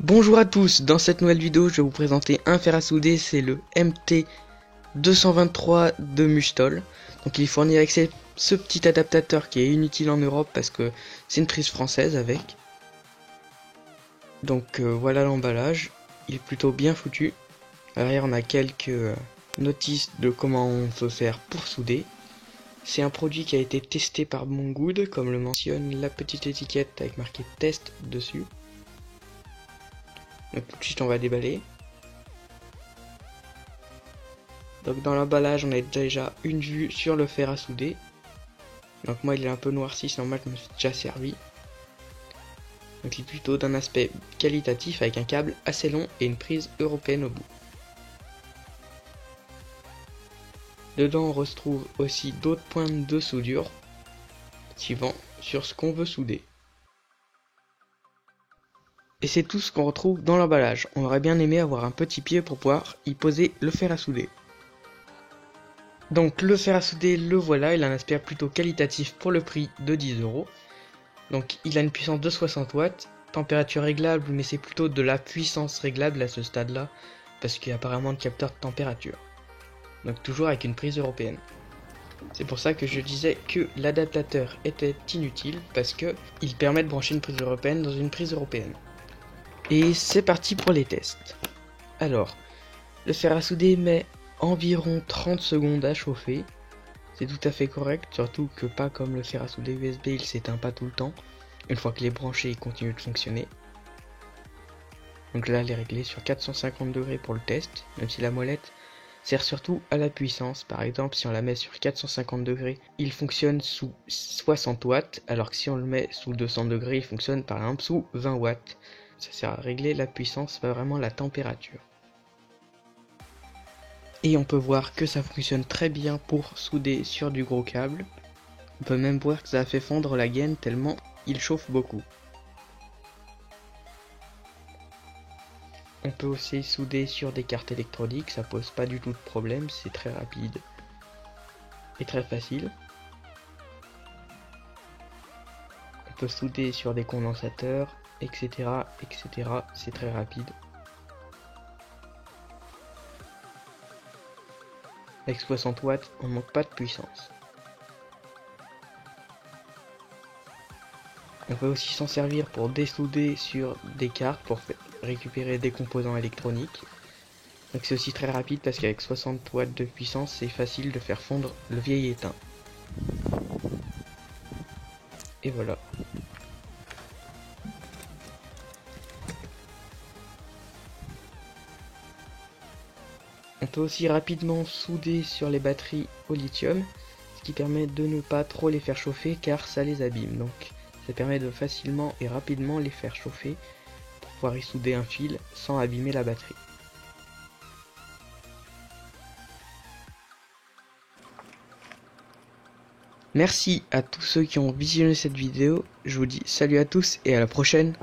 Bonjour à tous, dans cette nouvelle vidéo je vais vous présenter un fer à souder, c'est le MT223 de Mustol. Donc il est fourni avec ce petit adaptateur qui est inutile en Europe parce que c'est une prise française avec. Donc voilà l'emballage, il est plutôt bien foutu. À l'arrière on a quelques notices de comment on se sert pour souder. C'est un produit qui a été testé par Banggood, comme le mentionne la petite étiquette avec marqué test dessus. Donc tout de suite on va déballer. Donc dans l'emballage on a déjà une vue sur le fer à souder. Donc moi il est un peu noirci, c'est normal, je me suis déjà servi. Donc il est plutôt d'un aspect qualitatif avec un câble assez long et une prise européenne au bout. Dedans on retrouve aussi d'autres pointes de soudure suivant sur ce qu'on veut souder. Et c'est tout ce qu'on retrouve dans l'emballage. On aurait bien aimé avoir un petit pied pour pouvoir y poser le fer à souder. Donc le fer à souder, le voilà, il a un aspect plutôt qualitatif pour le prix de 10 €. Donc il a une puissance de 60 watts, température réglable, mais c'est plutôt de la puissance réglable à ce stade-là, parce qu'il y a apparemment de capteur de température. Donc toujours avec une prise européenne. C'est pour ça que je disais que l'adaptateur était inutile, parce que il permet de brancher une prise européenne dans une prise européenne. Et c'est parti pour les tests. Alors, le fer à souder met environ 30 secondes à chauffer. C'est tout à fait correct, surtout que pas comme le fer à souder USB, il s'éteint pas tout le temps. Une fois qu'il est branché, il continue de fonctionner. Donc là, elle est réglée sur 450 degrés pour le test, même si la molette sert surtout à la puissance. Par exemple, si on la met sur 450 degrés, il fonctionne sous 60 watts, alors que si on le met sous 200 degrés, il fonctionne par exemple sous 20 watts. Ça sert à régler la puissance, pas vraiment la température. Et on peut voir que ça fonctionne très bien pour souder sur du gros câble. On peut même voir que ça a fait fondre la gaine tellement il chauffe beaucoup. On peut aussi souder sur des cartes électroniques, ça pose pas du tout de problème, c'est très rapide et très facile. On peut souder sur des condensateurs, etc. etc. C'est très rapide. Avec 60 watts, on manque pas de puissance. On peut aussi s'en servir pour dessouder sur des cartes pour récupérer des composants électroniques. Donc c'est aussi très rapide parce qu'avec 60 watts de puissance, c'est facile de faire fondre le vieil étain. Et voilà. On peut aussi rapidement souder sur les batteries au lithium, ce qui permet de ne pas trop les faire chauffer car ça les abîme. Donc ça permet de facilement et rapidement les faire chauffer pour pouvoir y souder un fil sans abîmer la batterie. Merci à tous ceux qui ont visionné cette vidéo, je vous dis salut à tous et à la prochaine.